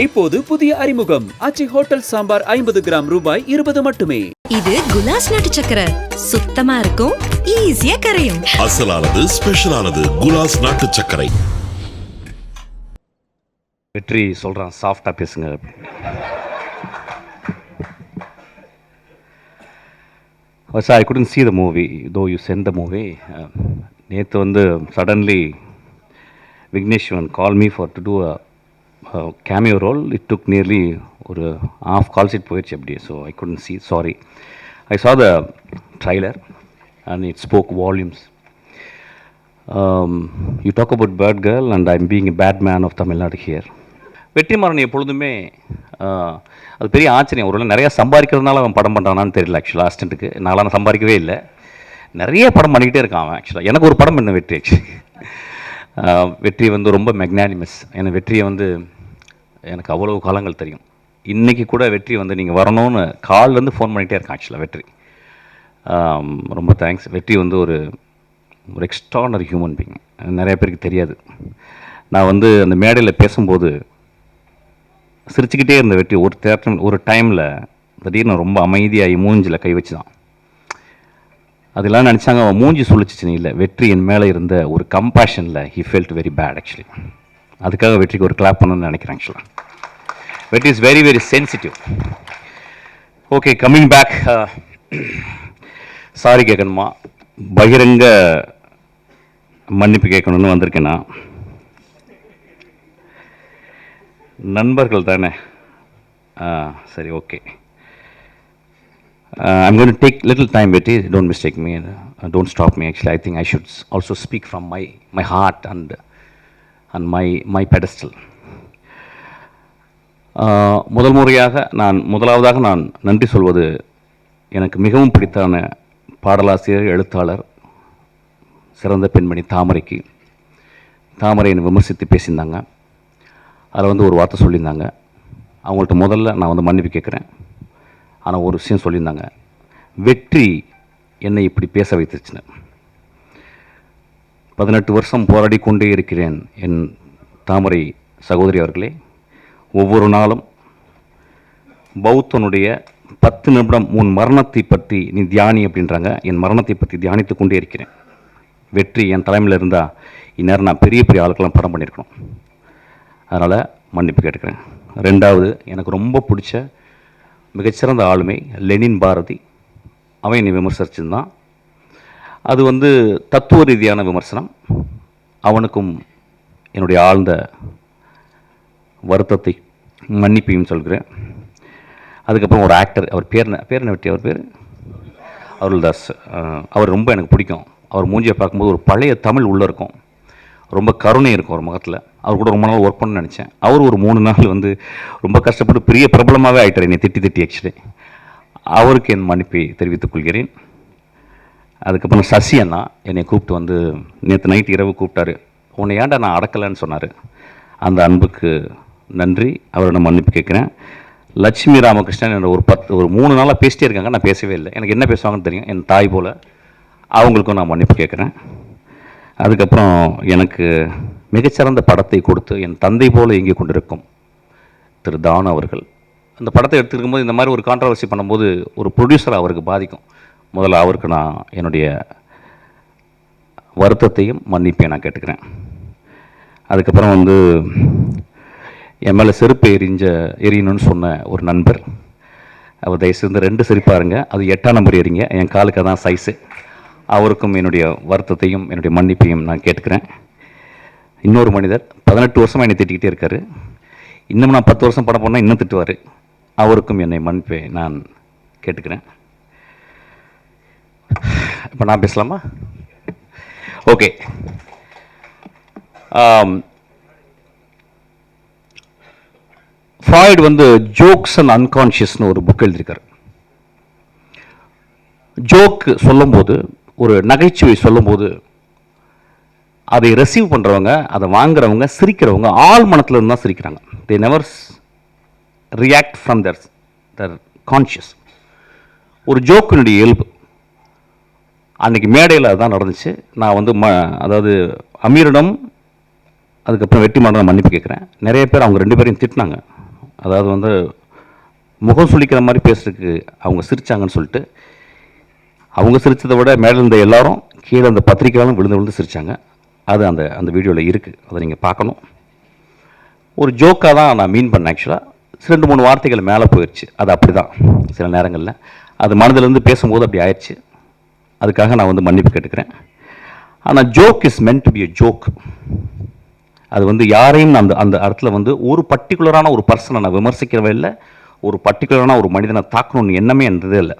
இப்போது புதிய அறிமுகம் ஆச்சி ஹோட்டல் சாம்பார் 50 கிராம் ரூபாய் 20 மட்டுமே. இது குலாஸ் நாட்டு சக்கரை, சுத்தமா இருக்கும், ஈஸியா கரையும். அசலானது ஸ்பெஷலானது குலாஸ் நாட்டு சக்கரை. வெற்றி சொல்றான், சாஃப்டா பேசுங்க. I couldn't see the movie, though you sent the movie. நேற்று வந்து suddenly Vigneshwan called me to do a cameo role. It took nearly ஒரு half call sheet போயிடுச்சு அப்படியே. So I couldn't see, sorry. I saw the trailer and it spoke volumes. You talk about Bird Girl and I'm being a bad man of Tamil Nadu here. Vetrimaaran எப்பொழுதுமே அது பெரிய ஆச்சரியம். ஒருவேளை நிறையா சம்பாதிக்கிறதுனால அவன் படம் பண்ணுறானான்னு தெரியல. ஆக்சுவலாக அசிஸ்டண்ட்டுக்கு நான்லாம் சம்பாதிக்கவே இல்லை, நிறைய படம் பண்ணிக்கிட்டே இருக்கான் அவன். ஆக்சுவலாக எனக்கு ஒரு படம் பண்ண வெற்றி. வெற்றி வந்து ரொம்ப மெக்னானிமஸ். எனக்கு வெற்றியை வந்து எனக்கு அவ்வளோ காலங்கள் தெரியும். இன்றைக்கி கூட வெற்றி வந்து நீங்கள் வரணும்னு கால்லேருந்து ஃபோன் பண்ணிகிட்டே இருக்கான். ஆக்சுவலாக வெற்றி ரொம்ப தேங்க்ஸ். வெற்றி வந்து ஒரு எக்ஸ்ட்ரானரி ஹியூமன் பீயிங், நிறைய பேருக்கு தெரியாது. நான் வந்து அந்த மேடையில் பேசும்போது சிரிச்சுக்கிட்டே இருந்த வெற்றி ஒரு டைமில் திடீர்னு ரொம்ப அமைதியாகி மூஞ்சில் கை வச்சு தான். அதெல்லாம் நினச்சாங்க அவன் மூஞ்சி சொல்லிச்சிச்சுன்னு இல்லை, வெற்றி என் மேலே இருந்த ஒரு கம்பேஷனில் he felt very bad actually. அதுக்காக வெற்றிக்கு ஒரு கிளாப் பண்ணணும்னு நினைக்கிறேன். ஆக்சுவலாக Vetri is very very sensitive. Okay, coming back. Sorry கேட்கணுமா, பகிரங்க மன்னிப்பு கேட்கணும்னு வந்திருக்கேன் நான். நண்பர்கள் தானே, சரி okay. I'm going to take little time, Betty. Don't mistake me. Don't stop me. Actually, I think I should also speak from my heart and my pedestal. முதலாவதாக நான் நன்றி சொல்வது எனக்கு மிகவும் பிடித்தான பாடலாசிரியர், எழுத்தாளர், சிறந்த பெண்மணி தாமரைக்கு. தாமரை என்னை விமர்சித்து பேசியிருந்தாங்க. அதில் வந்து ஒரு வார்த்தை சொல்லியிருந்தாங்க. அவங்கள்ட்ட முதல்ல நான் வந்து மன்னிப்பு கேட்குறேன். ஆனால் ஒரு விஷயம் சொல்லியிருந்தாங்க, வெற்றி என்னை இப்படி பேச வைத்துச்சுன்னு. 18 வருஷம் போராடி கொண்டே இருக்கிறேன் என் தாமரை சகோதரி அவர்களே. ஒவ்வொரு நாளும் பௌத்தனுடைய 10 நிமிடம் உன் மரணத்தை பற்றி நீ தியானி அப்படின்றாங்க. என் மரணத்தை பற்றி தியானித்து கொண்டே இருக்கிறேன். வெற்றி என் தலைமையில் இருந்தால் இந்நேரம் நான் பெரிய பெரிய ஆளுக்கெல்லாம் படம் பண்ணியிருக்கணும். அதனால் மன்னிப்பு கேட்டுக்கிறேன். ரெண்டாவது, எனக்கு ரொம்ப பிடிச்ச மிகச்சிறந்த ஆளுமை லெனின் பாரதி. அவன் என்னை விமர்சிச்சிருந்தான். அது வந்து தத்துவ ரீதியான விமர்சனம். அவனுக்கும் என்னுடைய ஆழ்ந்த வருத்தத்தை மன்னிப்பையும் சொல்கிறேன். அதுக்கப்புறம் ஒரு ஆக்டர், அவர் பேர் என்ன வெற்றி, அவர் பேர் அருள்தாஸ். அவர் ரொம்ப எனக்கு பிடிக்கும். அவர் மூஞ்சியை பார்க்கும்போது ஒரு பழைய தமிழ் உள்ளே இருக்கும், ரொம்ப கருணை இருக்கும் ஒரு முகத்தில். அவர் கூட ரொம்ப நாள் ஒர்க் பண்ணணும்னு நினச்சேன். அவர் ஒரு 3 நாள் வந்து ரொம்ப கஷ்டப்பட்டு பெரிய பிரபலமாகவே ஆகிட்டார் என்னை திட்டி ஆக்சுவலி. அவருக்கு என் மன்னிப்பை தெரிவித்துக் கொள்கிறேன். அதுக்கப்புறம் சசி அண்ணா என்னை கூப்பிட்டு வந்து நேற்று நைட்டு இரவு கூப்பிட்டாரு. உன்னை ஏன்டா நான் அடக்கலைன்னு சொன்னார். அந்த அன்புக்கு நன்றி, அவரை நான் மன்னிப்பு கேட்குறேன். லட்சுமி ராமகிருஷ்ணன் என்ற ஒரு 3 நாளாக பேசிட்டே இருக்காங்க, நான் பேசவே இல்லை. எனக்கு என்ன பேசுவாங்கன்னு தெரியும், என் தாய் போல். அவங்களுக்கும் நான் மன்னிப்பு கேட்குறேன். அதுக்கப்புறம் எனக்கு மிகச்சிறந்த படத்தை கொடுத்து என் தந்தை போல் இயங்கி கொண்டிருக்கும் திரு தானு அவர்கள். அந்த படத்தை எடுத்துருக்கும் போது இந்த மாதிரி ஒரு கான்ட்ரவர்சி பண்ணும்போது ஒரு ப்ரொடியூசர் அவருக்கு பாதிக்கும். முதல்ல அவருக்கு நான் என்னுடைய வருத்தத்தையும் மன்னிப்பையும் நான் கேட்டுக்கிறேன். அதுக்கப்புறம் வந்து என் மேலே செருப்பு எரியணும்னு சொன்ன ஒரு நண்பர், அவர் தயவுசெய்து 2 செருப்பாருங்க, அது 8ஆம் நம்பர் எறிங்க, என் காலுக்கு அதான் சைஸு. அவருக்கும் என்னுடைய வருத்தத்தையும் என்னுடைய மன்னிப்பையும் நான் கேட்டுக்கிறேன். இன்னொரு மனிதர் 18 வருஷமாக என்னை திட்டிக்கிட்டே இருக்கார். இன்னும் நான் 10 வருஷம் படம் பண்ணால் இன்னும் திட்டுவார். அவருக்கும் என்னை மன்னிப்பை நான் கேட்டுக்கிறேன். இப்போ நான் பேசலாமா? ஓகே. ஃப்ராய்டு வந்து ஜோக்ஸ் அண்ட் அன்கான்ஷியஸ்னு ஒரு புக் எழுதியிருக்கார். ஜோக் சொல்லும்போது, ஒரு நகைச்சுவை சொல்லும்போது அதை ரிசீவ் பண்ணுறவங்க, அதை வாங்குறவங்க, சிரிக்கிறவங்க ஆள் மனத்தில் இருந்து தான் சிரிக்கிறாங்க. They never react from their conscious. ஒரு ஜோக்கினுடைய இயல்பு. அன்றைக்கி மேடையில் அதுதான் நடந்துச்சு. நான் வந்து அதாவது அமீரிடம் அதுக்கப்புறம் வெற்றிமாறன் மன்னிப்பு கேட்குறேன். நிறைய பேர் அவங்க 2 பேரையும் திட்டினாங்க. அதாவது வந்து முகம் சுளிக்கிற மாதிரி பேசுறதுக்கு அவங்க சிரிச்சாங்கன்னு சொல்லிட்டு, அவங்க சிரித்ததை விட மேலே இருந்த எல்லாரும் கீழே அந்த பத்திரிக்கையாலும் விழுந்து விழுந்து சிரித்தாங்க. அது அந்த அந்த வீடியோவில் இருக்குது, அதை நீங்கள் பார்க்கணும். ஒரு ஜோக்காக தான் நான் மீன் பண்ணேன். ஆக்சுவலாக 2-3 வார்த்தைகள் மேலே போயிடுச்சு. அது அப்படி தான் சில நேரங்களில் அது மனதிலேருந்து பேசும்போது அப்படி ஆயிடுச்சு. அதுக்காக நான் வந்து மன்னிப்பு கேட்டுக்கிறேன். ஆனால் joke is meant to be a joke. அது வந்து யாரையும் அந்த அந்த இடத்துல வந்து ஒரு பர்டிகுலரான ஒரு பர்சனை நான் விமர்சிக்கிறவே இல்லை, ஒரு பர்டிகுலரான ஒரு மனிதனை தாக்கணும்னு எண்ணமே இருந்ததே இல்லை.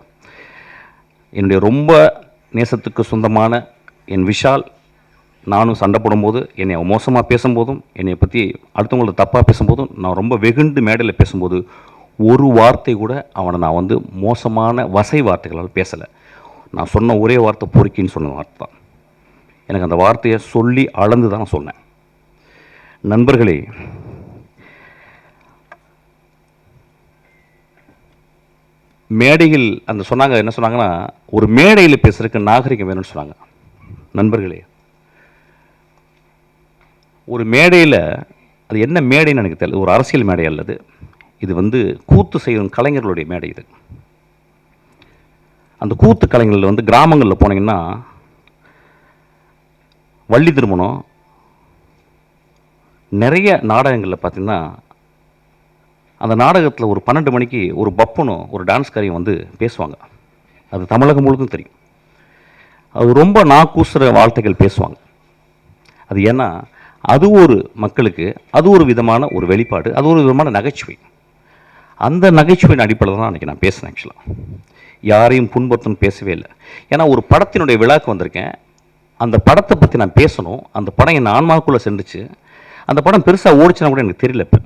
என்னுடைய ரொம்ப நேசத்துக்கு சொந்தமான என் விஷால் நானும் சண்டை போடும்போது, என்னை மோசமாக பேசும்போதும், என்னை பற்றி அடுத்தவங்கள தப்பாக பேசும்போதும், நான் ரொம்ப வெகுண்டு மேடையில் பேசும்போது ஒரு வார்த்தை கூட அவனை நான் வந்து மோசமான வசை வார்த்தைகளால் பேசலை. நான் சொன்ன ஒரே வார்த்தை பொறுக்கின்னு சொன்ன வார்த்தை தான். எனக்கு அந்த வார்த்தையை சொல்லி அளந்து தான் சொன்னேன். நண்பர்களே, மேடையில் அந்த சொன்னாங்க, என்ன சொன்னாங்கன்னா, ஒரு மேடையில் பேசுறதுக்கு நாகரிகம் வேணும்னு சொன்னாங்க. நண்பர்களே, ஒரு மேடையில், அது என்ன மேடைன்னு எனக்கு தெரியல, ஒரு அரசியல் மேடை அல்லது, இது வந்து கூத்து செய்யும் கலைஞர்களுடைய மேடை. இது அந்த கூத்து கலைஞர்கள் வந்து கிராமங்களில் போனீங்கன்னா வள்ளி திருமணம் நிறைய நாடகங்களில் பார்த்தீங்கன்னா, அந்த நாடகத்தில் ஒரு 12 மணிக்கு ஒரு பப்பனும் ஒரு டான்ஸ்காரியும் வந்து பேசுவாங்க. அது தமிழகம் முழுதும் தெரியும். அது ரொம்ப நாக்கூசுற வார்த்தைகள் பேசுவாங்க. அது ஏன்னா அது ஒரு மக்களுக்கு அது ஒரு விதமான ஒரு வெளிப்பாடு, அது ஒரு விதமான நகைச்சுவை. அந்த நகைச்சுவையின் அடிப்படையில் தான் அன்றைக்கி நான் பேசினேன். ஆக்சுவலாக யாரையும் புண்படுத்தணும் பேசவே இல்லை. ஏன்னா ஒரு படத்தினுடைய விழாக்கு வந்திருக்கேன், அந்த படத்தை பற்றி நான் பேசணும். அந்த படம் என் ஆன்மாவுக்குள்ளே சென்றுச்சு. அந்த படம் பெருசாக ஓடிச்சுன்னா கூட எனக்கு தெரியல. இப்போ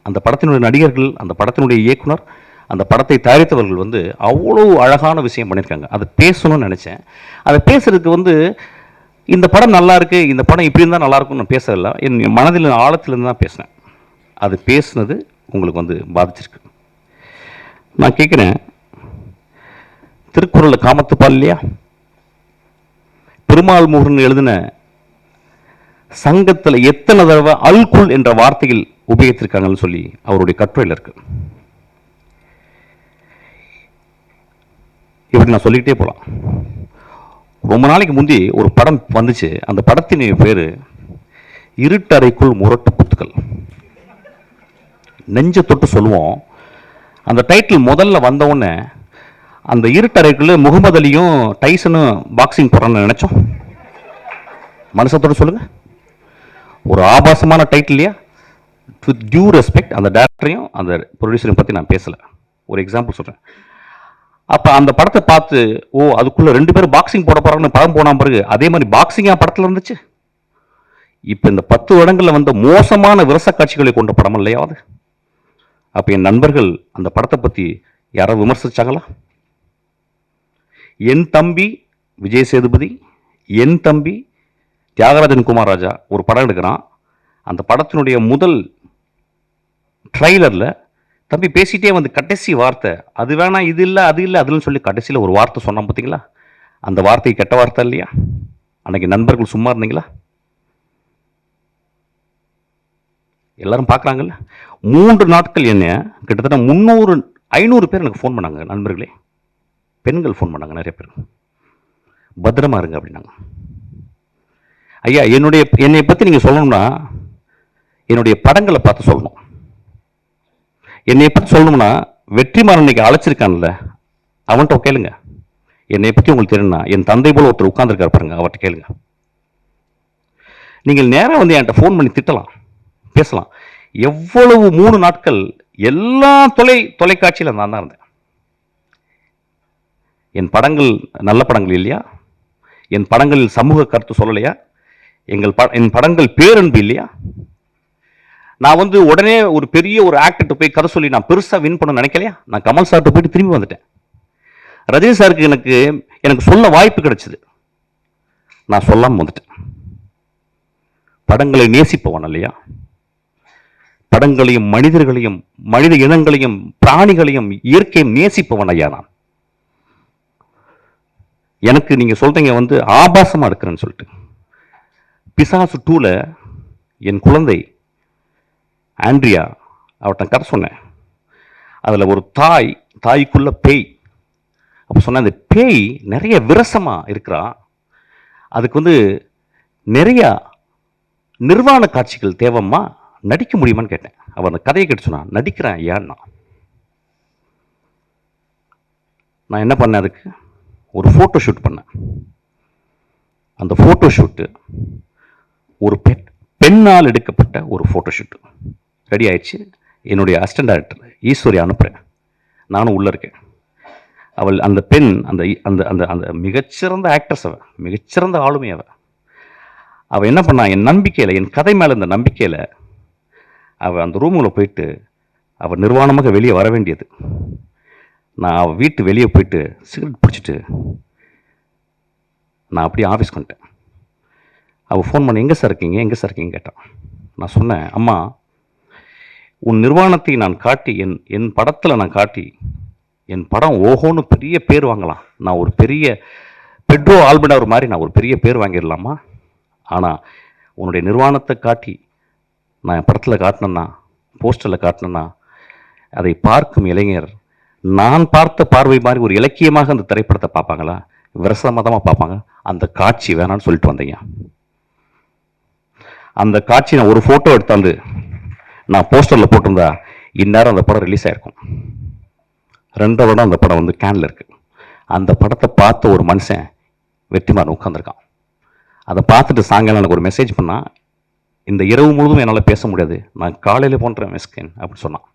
அந்த படத்தினுடைய நடிகர்கள், அந்த படத்தினுடைய இயக்குனர், அந்த படத்தை தயாரித்தவர்கள் வந்து அவ்வளோ அழகான விஷயம் பண்ணியிருக்காங்க. அதை பேசணும்னு நினச்சேன். அதை பேசுறதுக்கு வந்து இந்த படம் நல்லா இருக்குது, இந்த படம் இப்படி இருந்தால் நல்லாயிருக்கும்னு நான் பேசல. என் மனதில் ஆழத்திலிருந்து தான் பேசினேன். அது பேசுனது உங்களுக்கு வந்து பாதிச்சிருக்கு. நான் கேட்குறேன், திருக்குறளில் காமத்துப்பால் இல்லையா, பெருமாள் முருகன் எழுதின சங்கத்தில் எத்தனை தடவை அல்குல் என்ற வார்த்தையில் உபயோகித்திருக்காங்கன்னு சொல்லி அவருடைய கட்டுரையில் இருக்கு. இப்படி நான் சொல்லிக்கிட்டே போகலாம். ரொம்ப நாளைக்கு முந்தி ஒரு படம் வந்துச்சு. அந்த படத்தின் பேர் இருட்டறைக்குள் முரட்டு குத்துக்கள். நெஞ்ச தொட்டு சொல்லுவோம். அந்த டைட்டில் முதல்ல வந்தவுடனே அந்த இருட்டறைக்குள்ள முகமது அலியும் டைசனும் பாக்ஸிங் போடுறான்னு நினைச்சோம். மனசத்தோடு சொல்லுங்க. ஒரு ஆபாசமான டைட்டில் இல்லையா? வித் டியூ ரெஸ்பெக்ட், அந்த டேரக்டரையும் அந்த ப்ரொடியூசரையும் பற்றி நான் பேசலை, ஒரு எக்ஸாம்பிள் சொல்கிறேன். அப்போ அந்த படத்தை பார்த்து, ஓ அதுக்குள்ளே 2 பேரும் பாக்ஸிங் போட போகிறாங்கன்னு படம் போன பிறகு அதே மாதிரி பாக்ஸிங்காக படத்தில் இருந்துச்சு. இப்போ இந்த 10 வருடங்களில் வந்த மோசமான விரச காட்சிகளை கொண்ட படம் இல்லையாவது. அப்போ என் நண்பர்கள் அந்த படத்தை பற்றி யாராவது விமர்சிச்சாங்களா? என் தம்பி விஜய் சேதுபதி, என் தம்பி தியாகராஜன் குமார் ராஜா ஒரு படம் எடுக்கிறான். அந்த படத்தினுடைய முதல் ட்ரைலரில் தம்பி பேசிட்டே வந்து கடைசி வார்த்தை, அது வேணாம், இது இல்லை, அது இல்லை, அதுன்னு சொல்லி கடைசியில் ஒரு வார்த்தை சொன்னான் பார்த்தீங்களா? அந்த வார்த்தை கெட்ட வார்த்தை இல்லையா? அன்னைக்கு நண்பர்கள் சும்மா இருந்தீங்களா? எல்லாரும் பார்க்குறாங்கல்ல. 3 நாட்கள் என்ன கிட்டத்தட்ட 300-500 பேர் எனக்கு ஃபோன் பண்ணாங்க. நண்பர்களே, பெண்கள் ஃபோன் பண்ணாங்க நிறைய பேர். பத்திரமா இருங்க அப்படின்னாங்க. ஐயா, என்னை பற்றி நீங்கள் சொல்லணும்னா என்னுடைய படங்களை பார்த்து சொல்லணும். என்னை பற்றி சொல்லணும்னா வெற்றிமாறன் இன்னைக்கு அழைச்சிருக்கான்ல, அவன்கிட்ட கேளுங்க. என்னை பற்றி உங்களுக்கு தெரியும்னா என் தந்தை போல ஒருத்தர் உட்கார்ந்துருக்காரு பாருங்க, அவர்கிட்ட கேளுங்க. நீங்கள் நேராக வந்து என்கிட்ட ஃபோன் பண்ணி திட்டலாம், பேசலாம். எவ்வளவு 3 நாட்கள் எல்லா தொலைக்காட்சியில் நான் தான் இருந்தேன். என் படங்கள் நல்ல படங்கள் இல்லையா? என் படங்களில் சமூக கருத்து சொல்லலையா? என் படங்கள் பேரன்பு இல்லையா? நான் வந்து உடனே ஒரு பெரிய ஒரு ஆக்டர்கிட்ட போய் கதை சொல்லி நான் பெருசாக வின் பண்ண நினைக்கலையா? நான் கமல் சார்கிட்ட போயிட்டு திரும்பி வந்துட்டேன். ரஜினி சாருக்கு எனக்கு சொல்ல வாய்ப்பு கிடைச்சிது, நான் சொல்லாமல் வந்துட்டேன். படங்களை நேசிப்பவன் இல்லையா? படங்களையும் மனிதர்களையும் மனித இனங்களையும் பிராணிகளையும் இயற்கையும் நேசிப்பவன் ஐயா நான். எனக்கு நீங்கள் சொல்கிறீங்க வந்து ஆபாசமாக இருக்கிறேன்னு சொல்லிட்டு. பிசாசு 2ல் என் குழந்தை ஆண்ட்ரியா அவர்கிட்ட கதை சொன்னேன். அதில் ஒரு தாய்க்குள்ள பேய். அப்போ சொன்ன அந்த பேய் நிறைய விரசமாக இருக்கிறா, அதுக்கு வந்து நிறையா நிர்வாண காட்சிகள் தேவைம்மா, நடிக்க முடியுமான்னு கேட்டேன். அவன் அந்த கதையை கேட்டு சொன்னான், நடிக்கிறேன் ஐயான்னா. நான் என்ன பண்ணேன், அதுக்கு ஒரு ஃபோட்டோ ஷூட் பண்ணேன். அந்த ஃபோட்டோ ஷூட்டு ஒரு பெண்ணால் எடுக்கப்பட்ட ஒரு ஃபோட்டோ ஷூட்டு ரெடி ஆயிடுச்சு. என்னுடைய அசிஸ்டன்ட் டைரக்டர் ஈஸ்வரி அனுப்புகிறேன், நானும் உள்ளே இருக்கேன். அவள் அந்த பெண் அந்த அந்த அந்த அந்த மிகச்சிறந்த ஆக்ட்ரஸ், அவள் மிகச்சிறந்த ஆளுமை. அவள் என்ன பண்ணா, என் நம்பிக்கையில், என் கதை மேலே இந்த நம்பிக்கையில் அவள் அந்த ரூமில் போயிட்டு அவள் நிர்வாணமாக வெளியே வர வேண்டியது. நான் அவள் வீட்டு வெளியே போயிட்டு சிகரெட் பிடிச்சிட்டு நான் அப்படியே ஆஃபீஸ்க்கு வந்துட்டேன். அவள் ஃபோன் பண்ணி எங்கே சார் இருக்கீங்க கேட்டான். நான் சொன்னேன், அம்மா உன் நிர்வாணத்தை நான் காட்டி, என் படத்தில் நான் காட்டி, என் படம் ஓஹோன்னு பெரிய பேர் வாங்கலாம், நான் ஒரு பெரிய பெட்ரோ ஆல்பர்டர் மாதிரி நான் ஒரு பெரிய பேர் வாங்கிடலாமா? ஆனால் உன்னுடைய நிர்வாணத்தை காட்டி நான் என் படத்தில் காட்டினேன்னா, போஸ்டரில் காட்டினேன்னா, அதை பார்க்கும் இளைஞர் நான் பார்த்த பார்வை மாதிரி ஒரு இலக்கியமாக அந்த திரைப்படத்தை பார்ப்பாங்களா, விரசமதமாக பார்ப்பாங்க. அந்த காட்சி வேணான்னு சொல்லிட்டு வந்தீங்க. அந்த காட்சி நான் ஒரு ஃபோட்டோ எடுத்தாந்து நான் போஸ்டரில் போட்டிருந்தா இந்நேரம் அந்த படம் ரிலீஸ் ஆகிருக்கும். 2 வருடம் அந்த படம் வந்து கேனில் இருக்குது. அந்த படத்தை பார்த்த ஒரு மனுஷன் வெற்றிமாறன் உட்காந்துருக்கான். அதை பார்த்துட்டு சாயங்காலம் எனக்கு ஒரு மெசேஜ் பண்ணால், இந்த இரவு முழுதும் என்னால் பேச முடியாது, நான் காலையில் போன்றேன் மெஸ்கின் அப்படின்னு சொன்னான்.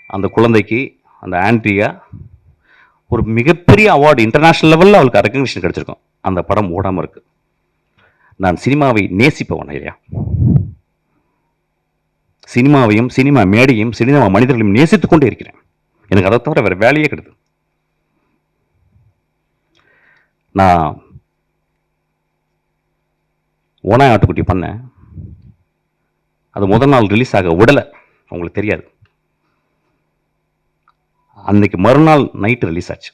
அந்த குழந்தைக்கு, அந்த ஆண்ட்ரியா, ஒரு மிகப்பெரிய அவார்டு இன்டர்நேஷ்னல் லெவலில் அவளுக்கு ரெக்கக்னிஷன் கிடச்சிருக்கும். அந்த படம் ஓடாமல் இருக்கு. நான் சினிமாவை நேசிப்பவன் இல்லையா, சினிமாவையும் சினிமா மேடையும் சினிமா மனிதர்களையும் நேசித்துக் கொண்டே இருக்கிறேன். எனக்கு அதை தவிர வேறு வேலையே கிடையாது. நான் ஓனாய் ஆட்டுக்குட்டி பண்ணேன். அது முதல் நாள் ரிலீஸ் ஆக விடலை, உங்களுக்கு தெரியாது. அன்னைக்கு மறுநாள் நைட்டு ரிலீஸ் ஆச்சு.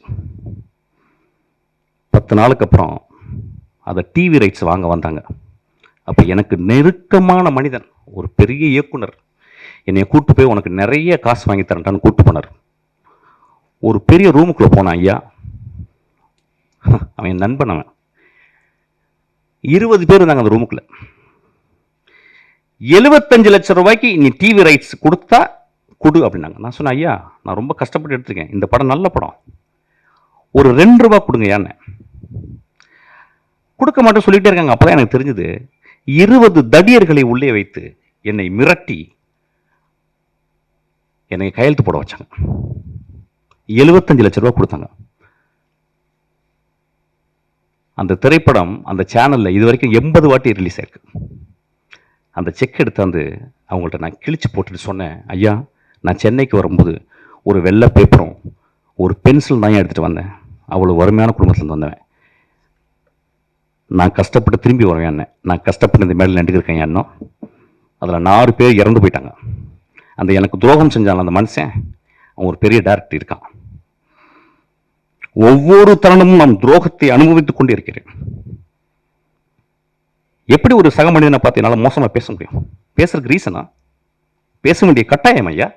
10 நாளுக்கு அப்புறம் அதை டிவி ரைட்ஸ் வாங்க வந்தாங்க. அப்போ எனக்கு நெருக்கமான மனிதன், ஒரு பெரிய இயக்குனர், என்னை கூப்பிட்டு போய் உனக்கு நிறைய காசு வாங்கி தரேன்டான்னு கூப்பிட்டு போனார். ஒரு பெரிய ரூமுக்குள்ளே போனான் ஐயா. அவன் என் நண்பன். அவன் 20 பேர் இருந்தாங்க அந்த ரூமுக்குள்ள. 75 லட்சம் ரூபாய்க்கு நீ டிவி ரைட்ஸ் கொடுத்தா கொடு அப்படின்னாங்க. நான் சொன்னேன், ஐயா நான் ரொம்ப கஷ்டப்பட்டு எடுத்துருக்கேன், இந்த படம் நல்ல படம், ஒரு 2 ரூபா கொடுங்க. ஏன்னு கொடுக்க மாட்டேன் சொல்லிகிட்டே இருக்காங்க. அப்போ தான் எனக்கு தெரிஞ்சது, 20 தடியர்களை உள்ளே வைத்து என்னை மிரட்டி என்னை கையெழுத்து போட வச்சாங்க. 75 லட்சம் ரூபா கொடுத்தாங்க. அந்த திரைப்படம் அந்த சேனலில் இது வரைக்கும் 80 வாட்டி ரிலீஸ் ஆயிருக்கு. அந்த செக் எடுத்தாந்து அவங்கள்ட்ட நான் கிழிச்சு போட்டுட்டு சொன்னேன், ஐயா நான் சென்னைக்கு வரும்போது ஒரு வெள்ளை பேப்பரும் ஒரு பென்சில் தான் எடுத்துகிட்டு வந்தேன், அவ்வளோ வறுமையான குடும்பத்துலேருந்து வந்தவன், நான் கஷ்டப்பட்டு திரும்பி வருவேன், நான் கஷ்டப்பட்டு இந்த மேலே நடிக்கிறேன். இன்னும் அதில் 4 பேர் இறந்து போயிட்டாங்க. அந்த எனக்கு துரோகம் செஞ்சான் அந்த மனுஷன், அவன் ஒரு பெரிய டைரக்டர் இருக்கான். ஒவ்வொரு தருணமும் நான் துரோகத்தை அனுபவித்துக் கொண்டே இருக்கிறேன். எப்படி ஒரு சக மனிதனை பார்த்து என்னால் மோசமாக பேச முடியும்? பேசுறதுக்கு ரீசனா? பேச வேண்டிய கட்டாயம் ஐயா.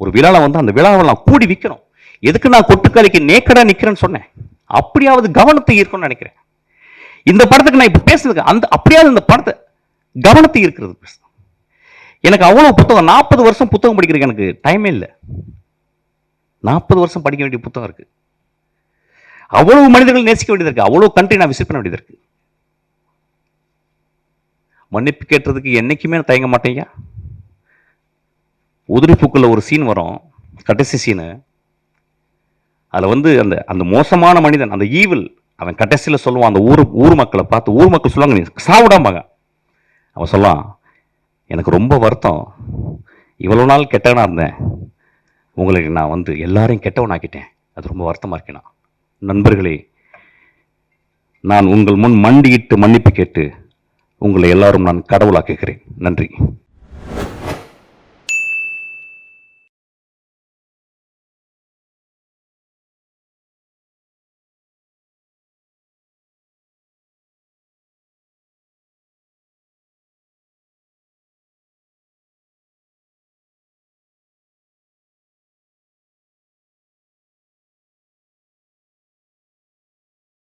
ஒரு விழாவில் வந்து அந்த விழாவை நான் கூடி விற்கணும். எதுக்கு நான் கொட்டுக்காலிக்கு நேக்கடா நிற்கிறேன்னு சொன்னேன்? அப்படியாவது கவனத்தை ஈர்க்கணும்னு நினைக்கிறேன். இந்த படத்துக்கு நான் இப்போ பேசுறதுக்கு அப்படியாவது இந்த படத்தை கவனத்தை ஈர்க்கிறது. எனக்கு அவ்வளோ புத்தகம், 40 வருஷம் புத்தகம் படிக்கிறதுக்கு எனக்கு டைமே இல்லை. 40 வருஷம் படிக்க வேண்டிய புத்தகம் இருக்கு. அவ்வளவு மனிதர்கள் நேசிக்க வேண்டியது இருக்கு. அவ்வளவு கண்ட்ரி நான் விசிட் பண்ண வேண்டியது இருக்கு. மன்னிப்பு கேட்டதுக்கு என்னைக்குமே நான் தயங்க மாட்டேங்க. உதிரிப்பூக்குள்ள ஒரு சீன் வரும், கடைசி சீனு. அதில் வந்து அந்த அந்த மோசமான மனிதன், அந்த ஈவில், அவன் கடைசியில் சொல்லுவான் அந்த ஊர் மக்களை பார்த்து. ஊர் மக்கள் சொல்லுவாங்க, நீ சாவிடாம்பாங்க. அவன் சொல்லுவான், எனக்கு ரொம்ப வருத்தம், இவ்வளோ நாள் கெட்டவனாக இருந்தேன், உங்களுக்கு நான் வந்து எல்லாரையும் கெட்டவனாக்கிட்டேன், அது ரொம்ப வருத்தமாக இருக்கேன். நண்பர்களே, நான் உங்கள் முன் மண்டியிட்டு மன்னிப்பு கேட்டு உங்களை எல்லாரும் நான் கடவுளாக்குகிறேன். நன்றி.